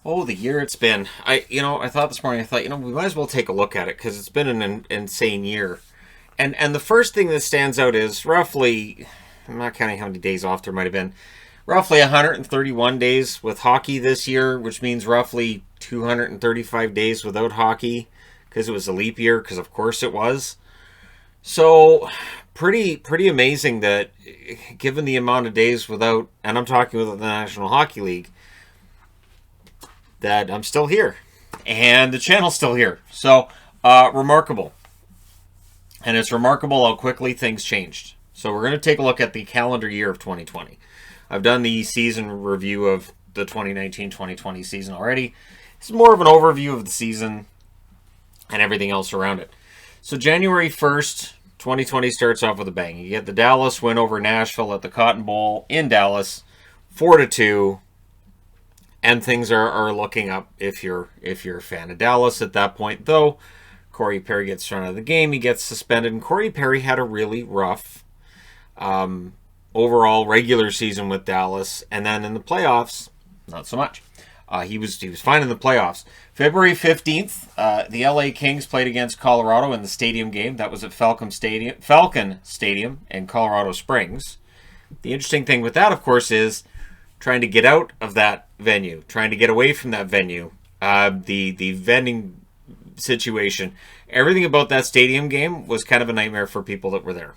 Oh, the year it's been. I thought this morning, we might as well take a look at it because it's been an insane year. And the first thing that stands out is roughly, I'm not counting how many days off there might have been, roughly 131 days with hockey this year, which means roughly 235 days without hockey because it was a leap year, because of course it was. So pretty amazing that given the amount of days without, and I'm talking with the National Hockey League, that I'm still here and the channel's still here. So remarkable. And it's remarkable how quickly things changed. So we're going to take a look at the calendar year of 2020. I've done the season review of the 2019-2020 season already. It's more of an overview of the season and everything else around it. So January 1st, 2020 starts off with a bang. You get the Dallas win over Nashville at the Cotton Bowl in Dallas, 4-2. And things are looking up if you're a fan of Dallas at that point. Though Corey Perry gets thrown out of the game, he gets suspended, and Corey Perry had a really rough overall regular season with Dallas, and then in the playoffs, not so much. He was fine in the playoffs. February 15th, the LA Kings played against Colorado in the stadium game. That was at Falcon Stadium in Colorado Springs. The interesting thing with that, of course, is trying to get out of that venue, trying to get away from that venue, the vending situation, everything about that stadium game was kind of a nightmare for people that were there.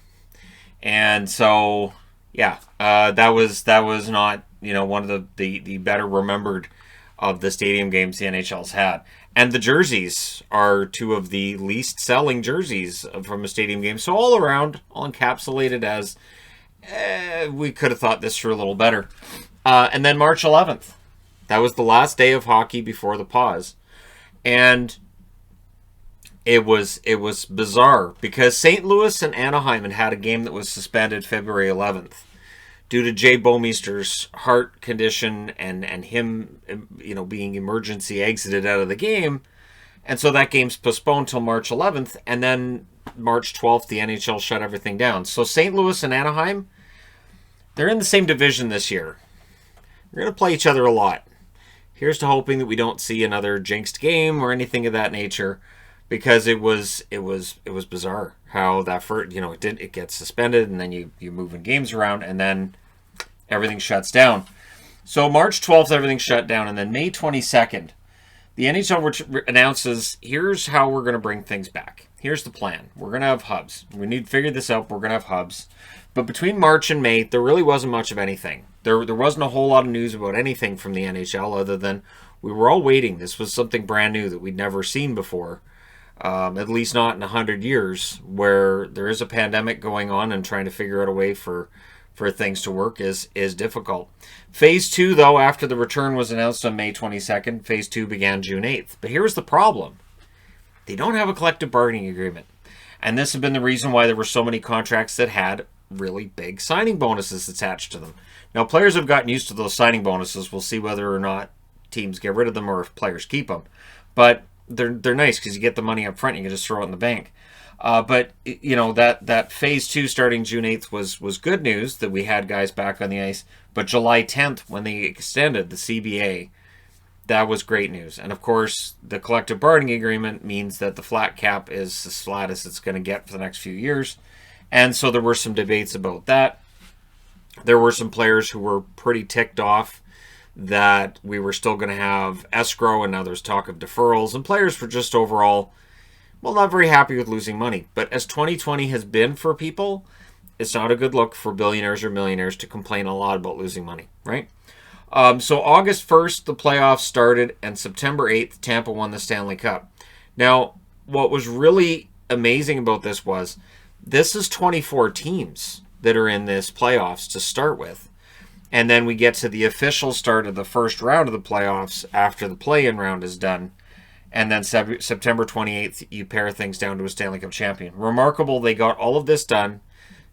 And so, yeah, that was not one of the better remembered of the stadium games the NHL's had. And the jerseys are two of the least selling jerseys from a stadium game. So all around, all encapsulated as we could have thought this through a little better. And then March 11th. That was the last day of hockey before the pause. And it was bizarre because St. Louis and Anaheim had a game that was suspended February 11th due to Jay Bomeister's heart condition and him being emergency exited out of the game. And so that game's postponed till March 11th. And then March 12th, the NHL shut everything down. So St. Louis and Anaheim, they're in the same division this year. We're going to play each other a lot. Here's to hoping that we don't see another jinxed game or anything of that nature, because it was bizarre how that first, it gets suspended, and then you're moving games around, and then everything shuts down. So March 12th, everything shut down, and then May 22nd, the NHL announces, here's how we're going to bring things back. Here's the plan. We're going to have hubs. We need to figure this out. We're going to have hubs. But between March and May, there really wasn't much of anything. There wasn't a whole lot of news about anything from the NHL other than we were all waiting. This was something brand new that we'd never seen before, at least not in 100 years, where there is a pandemic going on and trying to figure out a way for things to work is difficult. Phase 2, though, after the return was announced on May 22nd, Phase 2 began June 8th. But here's the problem. They don't have a collective bargaining agreement. And this has been the reason why there were so many contracts that had really big signing bonuses attached to them. Now, players have gotten used to those signing bonuses. We'll see whether or not teams get rid of them or if players keep them. But they're nice because you get the money up front. You can just throw it in the bank. But that Phase 2 starting June 8th was good news that we had guys back on the ice. But July 10th, when they extended the CBA, that was great news. And of course, the collective bargaining agreement means that the flat cap is as flat as it's going to get for the next few years. And so there were some debates about that. There were some players who were pretty ticked off that we were still going to have escrow, and now there's talk of deferrals. And players were just overall, not very happy with losing money. But as 2020 has been for people, it's not a good look for billionaires or millionaires to complain a lot about losing money, right? So August 1st, the playoffs started, and September 8th, Tampa won the Stanley Cup. Now, what was really amazing about this is 24 teams that are in this playoffs to start with. And then we get to the official start of the first round of the playoffs after the play-in round is done. And then September 28th, you pare things down to a Stanley Cup champion. Remarkable, they got all of this done.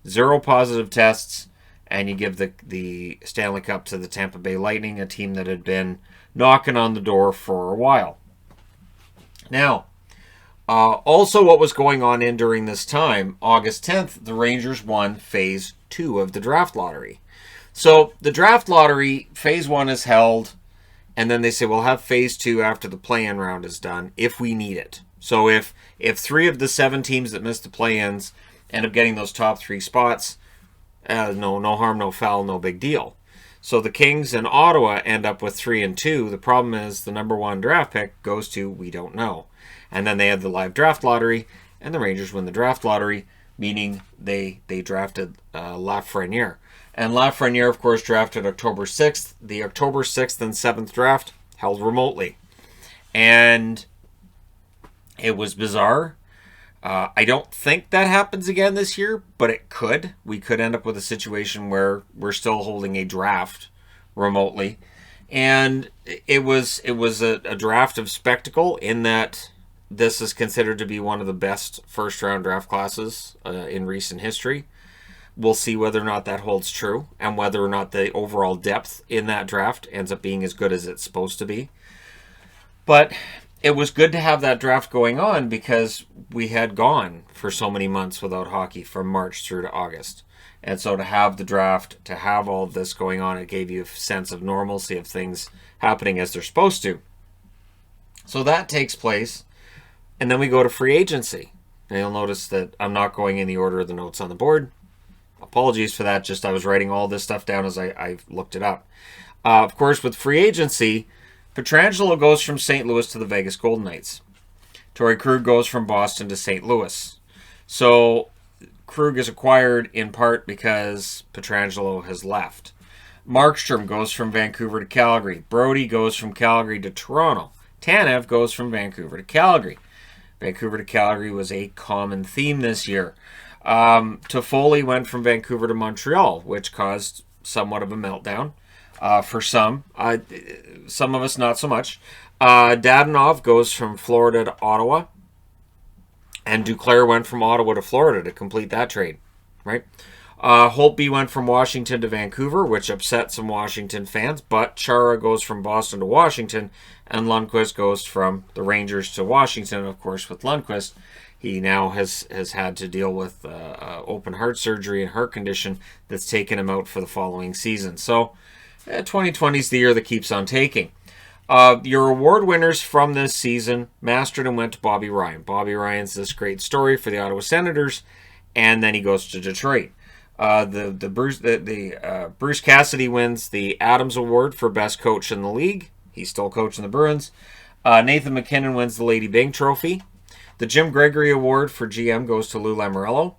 0 positive tests. And you give the Stanley Cup to the Tampa Bay Lightning, a team that had been knocking on the door for a while. Now, also what was going on during this time, August 10th, the Rangers won Phase 2 of the draft lottery. So the draft lottery, Phase 1 is held And then they say we'll have phase 2 after the play-in round is done if we need it. So if 3 of the 7 teams that missed the play-ins end up getting those top 3 spots, no harm, no foul, no big deal. So the Kings and Ottawa end up with 3 and 2. The problem is the number 1 draft pick goes to we don't know. And then they have the live draft lottery, and the Rangers win the draft lottery, meaning they drafted Lafreniere. And Lafreniere, of course, drafted October 6th. The October 6th and 7th draft held remotely. And it was bizarre. I don't think that happens again this year, but it could. We could end up with a situation where we're still holding a draft remotely. And it was a draft of spectacle in that this is considered to be one of the best first-round draft classes in recent history. We'll see whether or not that holds true and whether or not the overall depth in that draft ends up being as good as it's supposed to be. But it was good to have that draft going on because we had gone for so many months without hockey from March through to August. And so to have the draft, to have all of this going on, it gave you a sense of normalcy of things happening as they're supposed to. So that takes place. And then we go to free agency. And you'll notice that I'm not going in the order of the notes on the board. Apologies for that. Just I was writing all this stuff down as I looked it up. Of course, with free agency, Pietrangelo goes from St. Louis to the Vegas Golden Knights. Torrey Krug goes from Boston to St. Louis. So Krug is acquired in part because Pietrangelo has left. Markstrom goes from Vancouver to Calgary. Brody goes from Calgary to Toronto. Tanev goes from Vancouver to Calgary. Vancouver to Calgary was a common theme this year. Toffoli went from Vancouver to Montreal, which caused somewhat of a meltdown for some. Some of us not so much. Dadonov goes from Florida to Ottawa, and Duclair went from Ottawa to Florida to complete that trade, right? Holtby went from Washington to Vancouver, which upset some Washington fans, but Chara goes from Boston to Washington, and Lundqvist goes from the Rangers to Washington. Of course, with Lundqvist, he now has had to deal with open heart surgery and heart condition that's taken him out for the following season. So 2020 is the year that keeps on taking. Your award winners from this season, Masterton went to Bobby Ryan. Bobby Ryan's this great story for the Ottawa Senators, and then he goes to Detroit. Bruce Cassidy wins the Adams Award for best coach in the league. He's still coaching the Bruins. Nathan McKinnon wins the Lady Byng Trophy. The Jim Gregory Award for GM goes to Lou Lamoriello,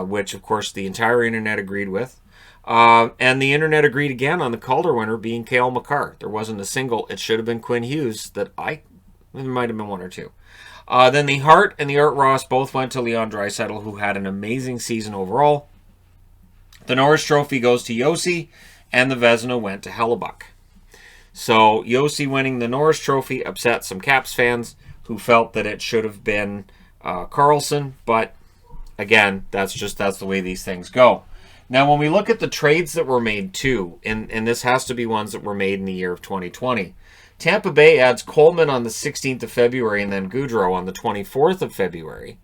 which, of course, the entire internet agreed with. And the internet agreed again on the Calder winner being Cale Makar. There wasn't a single, it should have been Quinn Hughes, there might have been one or two. Then the Hart and the Art Ross both went to Leon Draisaitl, who had an amazing season overall. The Norris Trophy goes to Yossi, and the Vezina went to Hellebuck. So Yossi winning the Norris Trophy upset some Caps fans who felt that it should have been Carlson, but again, that's the way these things go. Now, when we look at the trades that were made too, and this has to be ones that were made in the year of 2020, Tampa Bay adds Coleman on the 16th of February and then Goudreau on the 24th of February.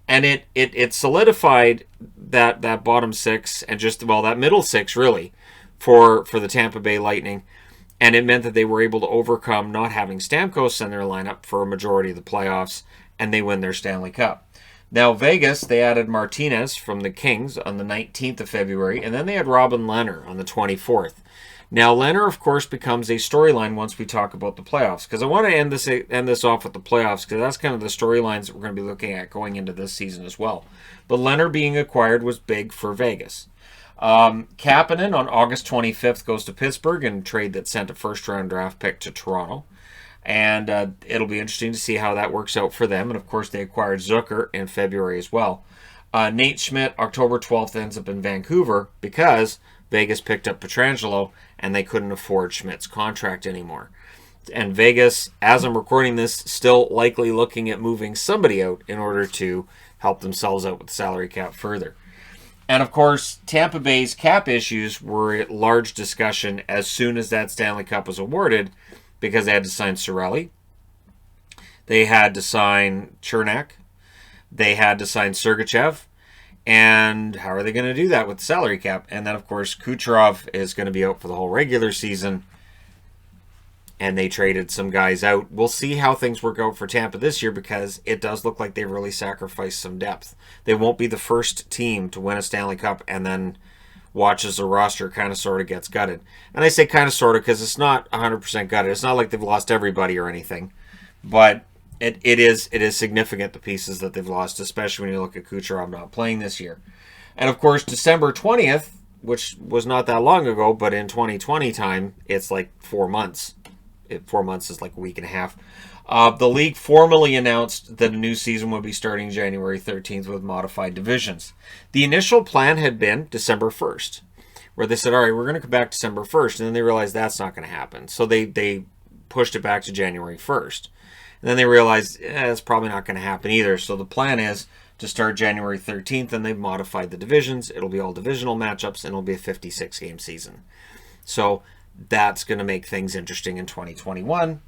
And it solidified that bottom six and that middle six really for the Tampa Bay Lightning. And it meant that they were able to overcome not having Stamkos in their lineup for a majority of the playoffs, and they win their Stanley Cup. Now, Vegas, they added Martinez from the Kings on the 19th of February, and then they had Robin Lehner on the 24th. Now, Lehner, of course, becomes a storyline once we talk about the playoffs, because I want to end this off with the playoffs, because that's kind of the storylines that we're going to be looking at going into this season as well. But Lehner being acquired was big for Vegas. Kapanen on August 25th goes to Pittsburgh in a trade that sent a first-round draft pick to Toronto. And it'll be interesting to see how that works out for them. And, of course, they acquired Zucker in February as well. Nate Schmidt, October 12th, ends up in Vancouver because Vegas picked up Pietrangelo and they couldn't afford Schmidt's contract anymore. And Vegas, as I'm recording this, still likely looking at moving somebody out in order to help themselves out with the salary cap further. And, of course, Tampa Bay's cap issues were a large discussion as soon as that Stanley Cup was awarded because they had to sign Cirelli. They had to sign Chernak. They had to sign Sergachev. And how are they going to do that with the salary cap? And then, of course, Kucherov is going to be out for the whole regular season. and they traded some guys out. We'll see how things work out for Tampa this year, because it does look like they really sacrificed some depth. They won't be the first team to win a Stanley Cup and then watch as the roster kind of sort of gets gutted. And I say kind of sort of because it's not 100% gutted. It's not like they've lost everybody or anything, but it is significant, the pieces that they've lost, especially when you look at Kucherov not playing this year. And of course, December 20th, which was not that long ago, but in 2020 time, it's like 4 months. 4 months is like a week and a half. The league formally announced that a new season would be starting January 13th with modified divisions. The initial plan had been December 1st, where they said, all right, we're going to come back December 1st, and then they realized that's not going to happen. So they pushed it back to January 1st. And then they realized it's probably not going to happen either. So the plan is to start January 13th, and they've modified the divisions. It'll be all divisional matchups, and it'll be a 56-game season. So that's going to make things interesting in 2021,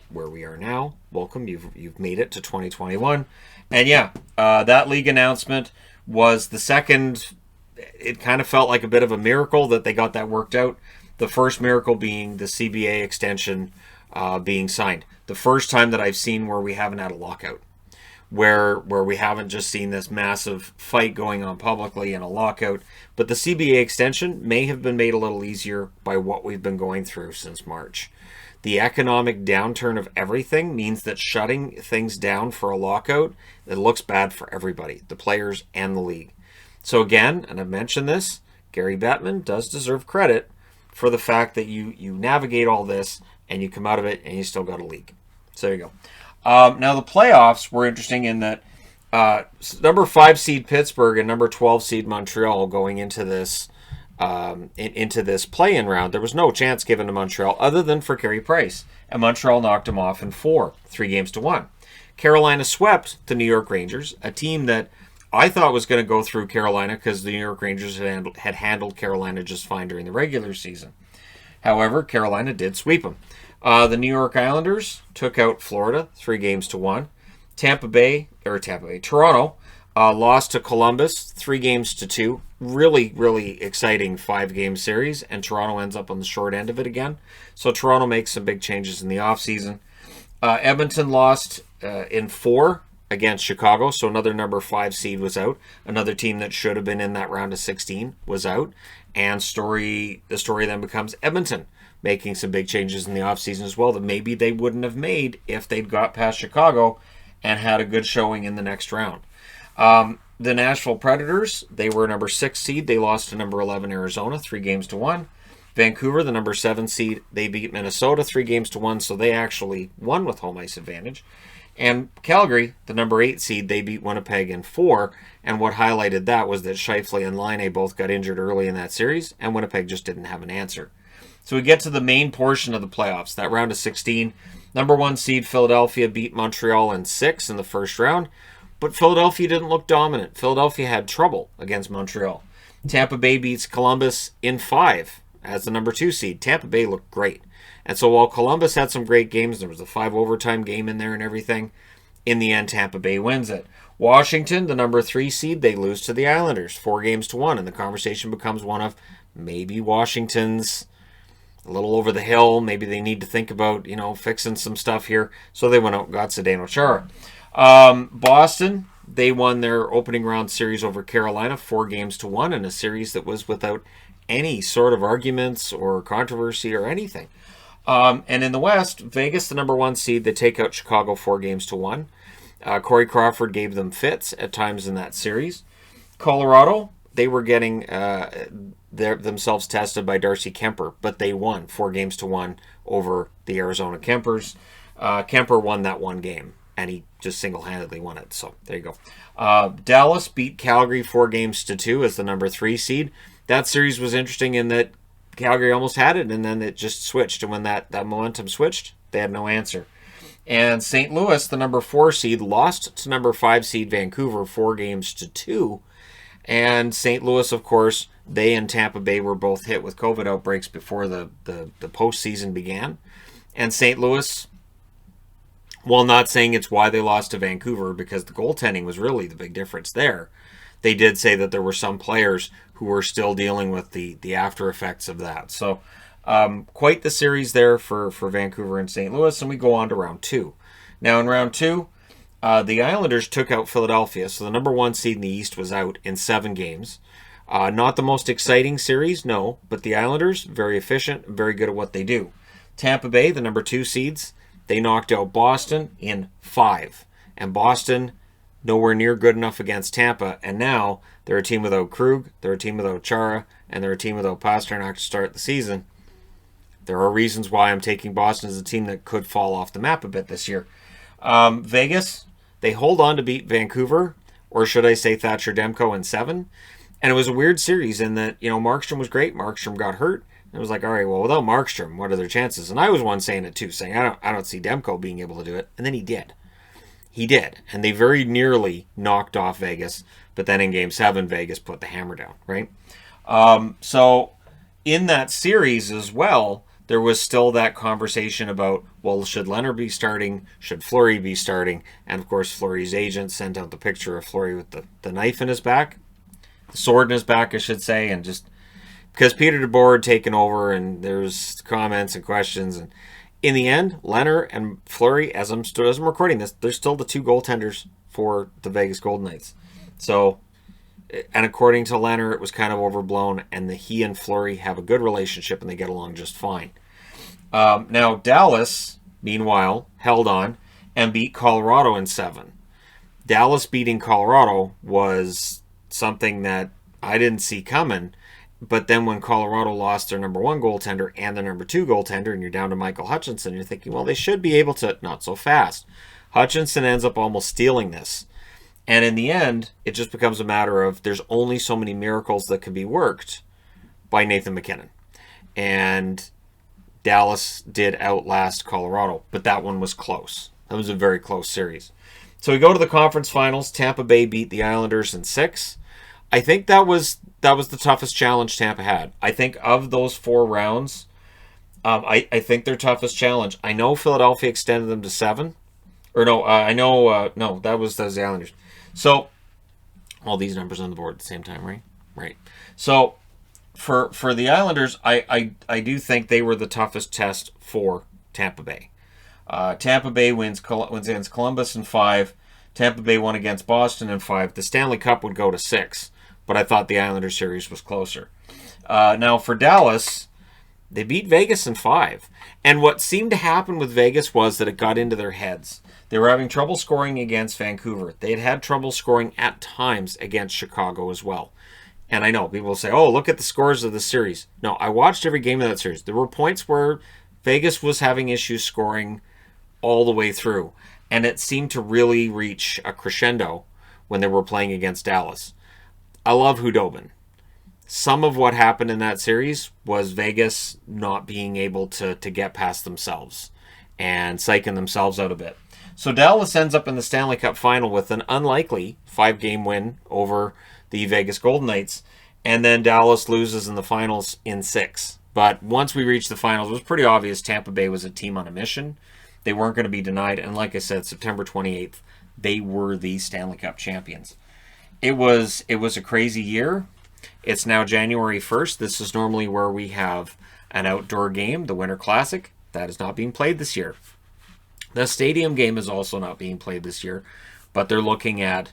where we are now. Welcome, you've made it to 2021. And yeah, that league announcement was the second. It kind of felt like a bit of a miracle that they got that worked out. The first miracle being the CBA extension being signed. The first time that I've seen where we haven't had a lockout, where we haven't just seen this massive fight going on publicly and a lockout. But the CBA extension may have been made a little easier by what we've been going through since March. The economic downturn of everything means that shutting things down for a lockout, it looks bad for everybody, the players and the league. So again, and I've mentioned this, Gary Bettman does deserve credit for the fact that you navigate all this and you come out of it and you still got a league. So there you go. Now the playoffs were interesting in that number 5 seed Pittsburgh and number 12 seed Montreal going into this play-in round. There was no chance given to Montreal other than for Carey Price, and Montreal knocked him off in 3-1. Carolina swept the New York Rangers, a team that I thought was going to go through Carolina because the New York Rangers had handled Carolina just fine during the regular season. However, Carolina did sweep them. The New York Islanders took out Florida 3-1. Toronto lost to Columbus 3-2. Really, really exciting 5-game series, and Toronto ends up on the short end of it again. So Toronto makes some big changes in the offseason. Edmonton lost in 4 against Chicago, so another number 5 seed was out. Another team that should have been in that round of 16 was out. And the story then becomes Edmonton making some big changes in the offseason as well that maybe they wouldn't have made if they'd got past Chicago and had a good showing in the next round. The Nashville Predators, they were number 6 seed. They lost to number 11 Arizona 3-1. Vancouver, the number 7 seed, they beat Minnesota 3-1, so they actually won with home ice advantage. And Calgary, the number 8 seed, they beat Winnipeg in 4. And what highlighted that was that Scheifele and Laine both got injured early in that series, and Winnipeg just didn't have an answer. So we get to the main portion of the playoffs, that round of 16. Number 1 seed Philadelphia beat Montreal in 6 in the first round, but Philadelphia didn't look dominant. Philadelphia had trouble against Montreal. Tampa Bay beats Columbus in 5 as the number 2 seed. Tampa Bay looked great. And so while Columbus had some great games, there was a 5 overtime game in there and everything, in the end Tampa Bay wins it. Washington, the number 3 seed, they lose to the Islanders 4-1, and the conversation becomes one of maybe Washington's a little over the hill. Maybe they need to think about, fixing some stuff here. So they went out and got Zdeno Chara. Boston, they won their opening round series over Carolina 4-1 in a series that was without any sort of arguments or controversy or anything. And in the West, Vegas, the number 1 seed, they take out Chicago 4-1. Corey Crawford gave them fits at times in that series. Colorado, they were getting themselves tested by Darcy Kemper, but they won 4-1 over the Arizona Kempers. Kemper won that one game, and he just single-handedly won it. So there you go. Dallas beat Calgary 4-2 as the number 3 seed. That series was interesting in that Calgary almost had it, and then it just switched. And when that momentum switched, they had no answer. And St. Louis, the number 4 seed, lost to number 5 seed Vancouver 4-2. And St. Louis, of course, they and Tampa Bay were both hit with COVID outbreaks before the postseason began. And St. Louis, while not saying it's why they lost to Vancouver, because the goaltending was really the big difference there, they did say that there were some players who were still dealing with the after effects of that. So Quite the series there for Vancouver and St. Louis, and we go on to round 2. Now in round 2, the Islanders took out Philadelphia, so the number 1 seed in the East was out in 7 games. Not the most exciting series, no, but the Islanders, very efficient, very good at what they do. Tampa Bay, the number 2 seeds, they knocked out Boston in 5. And Boston, nowhere near good enough against Tampa, and now they're a team without Krug, they're a team without Chara, and they're a team without Pastrnak to start the season. There are reasons why I'm taking Boston as a team that could fall off the map a bit this year. Vegas, they hold on to beat Vancouver, or should I say Thatcher Demko in 7. And it was a weird series in that, Markstrom was great. Markstrom got hurt. It was like, all right, well, without Markstrom, what are their chances? And I was one saying it too, saying I don't see Demko being able to do it. And then he did. He did. And they very nearly knocked off Vegas. But then in Game 7, Vegas put the hammer down, right? So in that series as well, there was still that conversation about, well, should Leonard be starting? Should Fleury be starting? And, of course, Fleury's agent sent out the picture of Fleury with the knife in his back. The sword in his back, I should say. And just because Peter DeBoer had taken over and there's comments and questions. And in the end, Leonard and Fleury, as I'm recording this, they're still the 2 goaltenders for the Vegas Golden Knights. So, and according to Leonard, it was kind of overblown, and he and Fleury have a good relationship, and they get along just fine. Now, Dallas, meanwhile, held on and beat Colorado in 7. Dallas beating Colorado was something that I didn't see coming, but then when Colorado lost their number 1 goaltender and their number 2 goaltender, and you're down to Michael Hutchinson, you're thinking, well, they should be able to, not so fast. Hutchinson ends up almost stealing this. And in the end, it just becomes a matter of there's only so many miracles that can be worked by Nathan MacKinnon. And Dallas did outlast Colorado, but that one was close. That was a very close series. So we go to the conference finals. Tampa Bay beat the Islanders in 6. I think that was the toughest challenge Tampa had. I think of those 4 rounds, I think their toughest challenge. I know Philadelphia extended them to 7. Or no, no, that was the Islanders. So, all these numbers on the board at the same time, right? Right. So, for the Islanders, I do think they were the toughest test for Tampa Bay. Tampa Bay wins against Columbus in 5. Tampa Bay won against Boston in 5. The Stanley Cup would go to 6, but I thought the Islanders series was closer. Now, for Dallas, they beat Vegas in 5. And what seemed to happen with Vegas was that it got into their heads. They were having trouble scoring against Vancouver. They had trouble scoring at times against Chicago as well. And I know people will say, oh, look at the scores of the series. No, I watched every game of that series. There were points where Vegas was having issues scoring all the way through. And it seemed to really reach a crescendo when they were playing against Dallas. I love Hudobin. Some of what happened in that series was Vegas not being able to get past themselves and psyching themselves out a bit. So Dallas ends up in the Stanley Cup final with an unlikely 5-game win over the Vegas Golden Knights, and then Dallas loses in the finals in 6. But once we reached the finals, it was pretty obvious Tampa Bay was a team on a mission. They weren't going to be denied, and like I said, September 28th, they were the Stanley Cup champions. It was a crazy year. It's now January 1st. This is normally where we have an outdoor game, the Winter Classic. That is not being played this year. The stadium game is also not being played this year, but they're looking at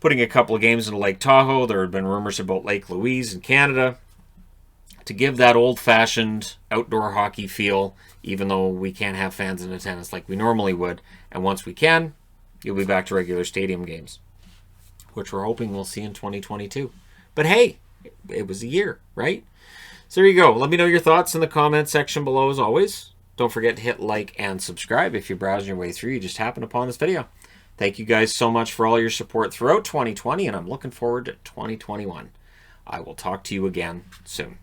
putting a couple of games in Lake Tahoe. There have been rumors about Lake Louise in Canada to give that old-fashioned outdoor hockey feel, even though we can't have fans in attendance like we normally would. And once we can, you'll be back to regular stadium games, which we're hoping we'll see in 2022. But hey, it was a year, right? So there you go. Let me know your thoughts in the comment section below as always. Don't forget to hit like and subscribe if you're browsing your way through. You just happened upon this video. Thank you guys so much for all your support throughout 2020, and I'm looking forward to 2021. I will talk to you again soon.